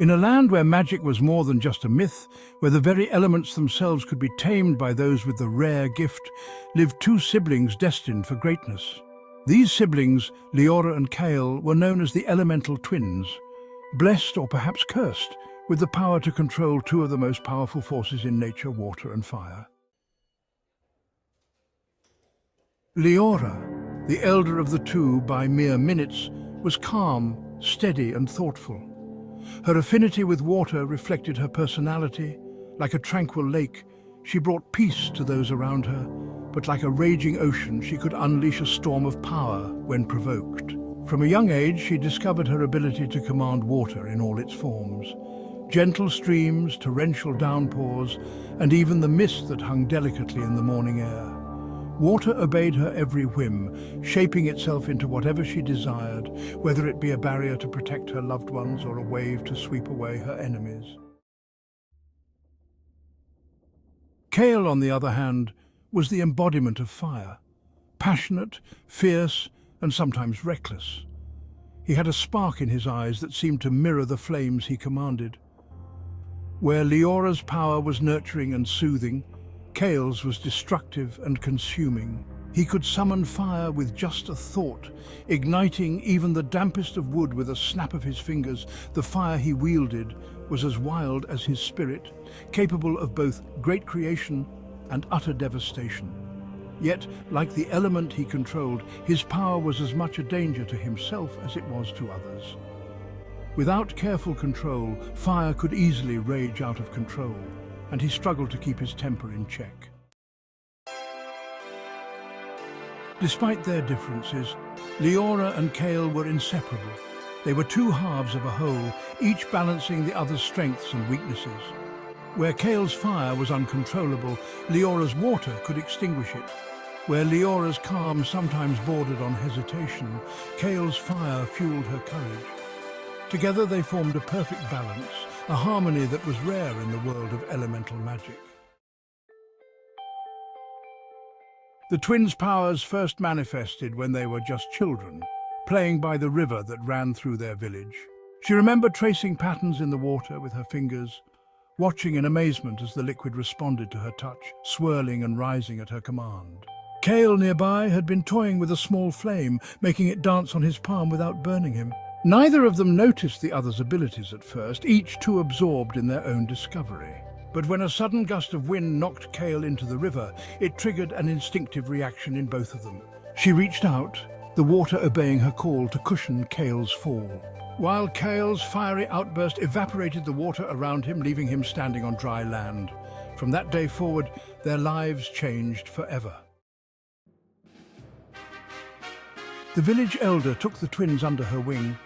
In a land where magic was more than just a myth, where the very elements themselves could be tamed by those with the rare gift, lived two siblings destined for greatness. These siblings, Liora and Kael, were known as the elemental twins, blessed or perhaps cursed, with the power to control two of the most powerful forces in nature, water and fire. Liora, the elder of the two by mere minutes, was calm, steady and thoughtful. Her affinity with water reflected her personality. Like a tranquil lake, she brought peace to those around her, but like a raging ocean, she could unleash a storm of power when provoked. From a young age, she discovered her ability to command water in all its forms. Gentle streams, torrential downpours, and even the mist that hung delicately in the morning air. Water obeyed her every whim, shaping itself into whatever she desired, whether it be a barrier to protect her loved ones or a wave to sweep away her enemies. Kael, on the other hand, was the embodiment of fire, passionate, fierce, and sometimes reckless. He had a spark in his eyes that seemed to mirror the flames he commanded. Where Liora's power was nurturing and soothing, Kael's was destructive and consuming. He could summon fire with just a thought, igniting even the dampest of wood with a snap of his fingers. The fire he wielded was as wild as his spirit, capable of both great creation and utter devastation. Yet, like the element he controlled, his power was as much a danger to himself as it was to others. Without careful control, fire could easily rage out of control, and he struggled to keep his temper in check. Despite their differences, Liora and Kael were inseparable. They were two halves of a whole, each balancing the other's strengths and weaknesses. Where Kael's fire was uncontrollable, Liora's water could extinguish it. Where Liora's calm sometimes bordered on hesitation, Kael's fire fueled her courage. Together they formed a perfect balance, a harmony that was rare in the world of elemental magic. The twins' powers first manifested when they were just children, playing by the river that ran through their village. She remembered tracing patterns in the water with her fingers, watching in amazement as the liquid responded to her touch, swirling and rising at her command. Kael nearby had been toying with a small flame, making it dance on his palm without burning him. Neither of them noticed the other's abilities at first, each too absorbed in their own discovery. But when a sudden gust of wind knocked Kael into the river, it triggered an instinctive reaction in both of them. She reached out, the water obeying her call to cushion Kael's fall. While Kael's fiery outburst evaporated the water around him, leaving him standing on dry land. From that day forward, their lives changed forever. The village elder took the twins under her wing,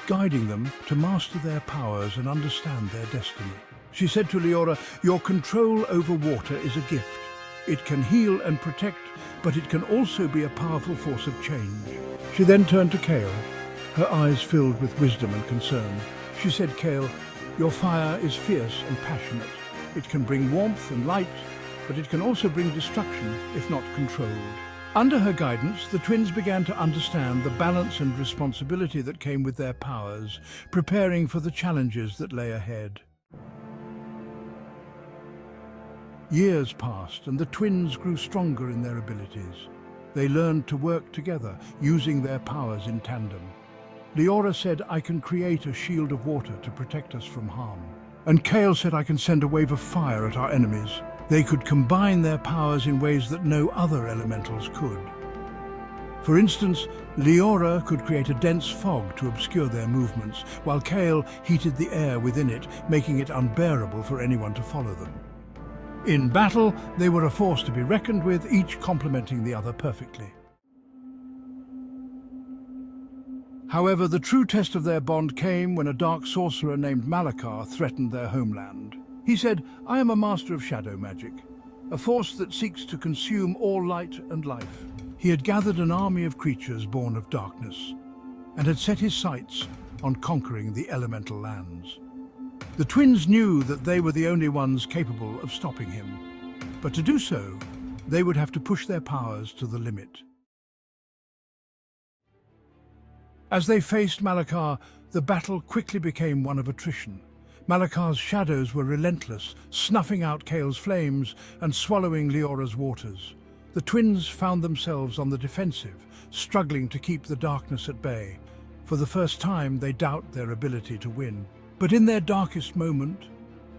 guiding them to master their powers and understand their destiny. She said to Liora, "Your control over water is a gift. It can heal and protect, but it can also be a powerful force of change." She then turned to Kael, her eyes filled with wisdom and concern. She said, "Kael, your fire is fierce and passionate. It can bring warmth and light, but it can also bring destruction if not controlled." Under her guidance, the twins began to understand the balance and responsibility that came with their powers, preparing for the challenges that lay ahead. Years passed, and the twins grew stronger in their abilities. They learned to work together, using their powers in tandem. Liora said, "I can create a shield of water to protect us from harm." And Kael said, "I can send a wave of fire at our enemies." They could combine their powers in ways that no other elementals could. For instance, Liora could create a dense fog to obscure their movements, while Kael heated the air within it, making it unbearable for anyone to follow them. In battle, they were a force to be reckoned with, each complementing the other perfectly. However, the true test of their bond came when a dark sorcerer named Malakar threatened their homeland. He said, "I am a master of shadow magic, a force that seeks to consume all light and life." He had gathered an army of creatures born of darkness, and had set his sights on conquering the elemental lands. The twins knew that they were the only ones capable of stopping him, but to do so, they would have to push their powers to the limit. As they faced Malakar, the battle quickly became one of attrition. Malakar's shadows were relentless, snuffing out Kael's flames and swallowing Liora's waters. The twins found themselves on the defensive, struggling to keep the darkness at bay. For the first time, they doubt their ability to win. But in their darkest moment,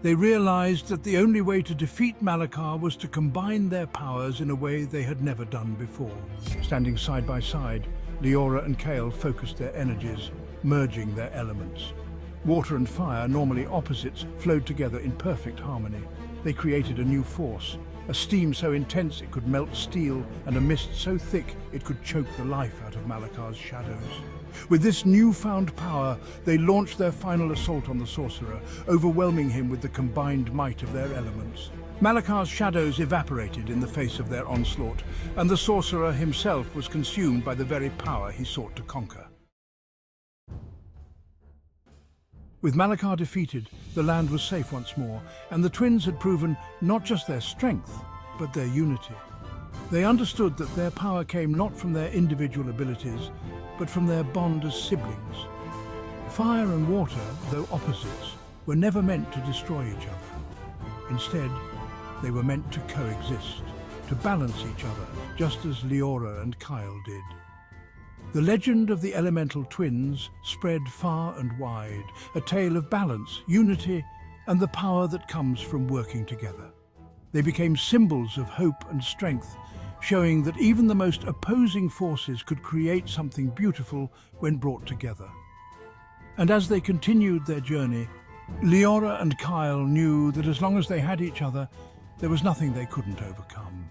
they realized that the only way to defeat Malakar was to combine their powers in a way they had never done before. Standing side by side, Liora and Kael focused their energies, merging their elements. Water and fire, normally opposites, flowed together in perfect harmony. They created a new force, a steam so intense it could melt steel and a mist so thick it could choke the life out of Malakar's shadows. With this newfound power, they launched their final assault on the sorcerer, overwhelming him with the combined might of their elements. Malakar's shadows evaporated in the face of their onslaught, and the sorcerer himself was consumed by the very power he sought to conquer. With Malakar defeated, the land was safe once more, and the twins had proven not just their strength, but their unity. They understood that their power came not from their individual abilities, but from their bond as siblings. Fire and water, though opposites, were never meant to destroy each other. Instead, they were meant to coexist, to balance each other, just as Liora and Kael did. The legend of the elemental twins spread far and wide, a tale of balance, unity, and the power that comes from working together. They became symbols of hope and strength, showing that even the most opposing forces could create something beautiful when brought together. And as they continued their journey, Liora and Kael knew that as long as they had each other, there was nothing they couldn't overcome.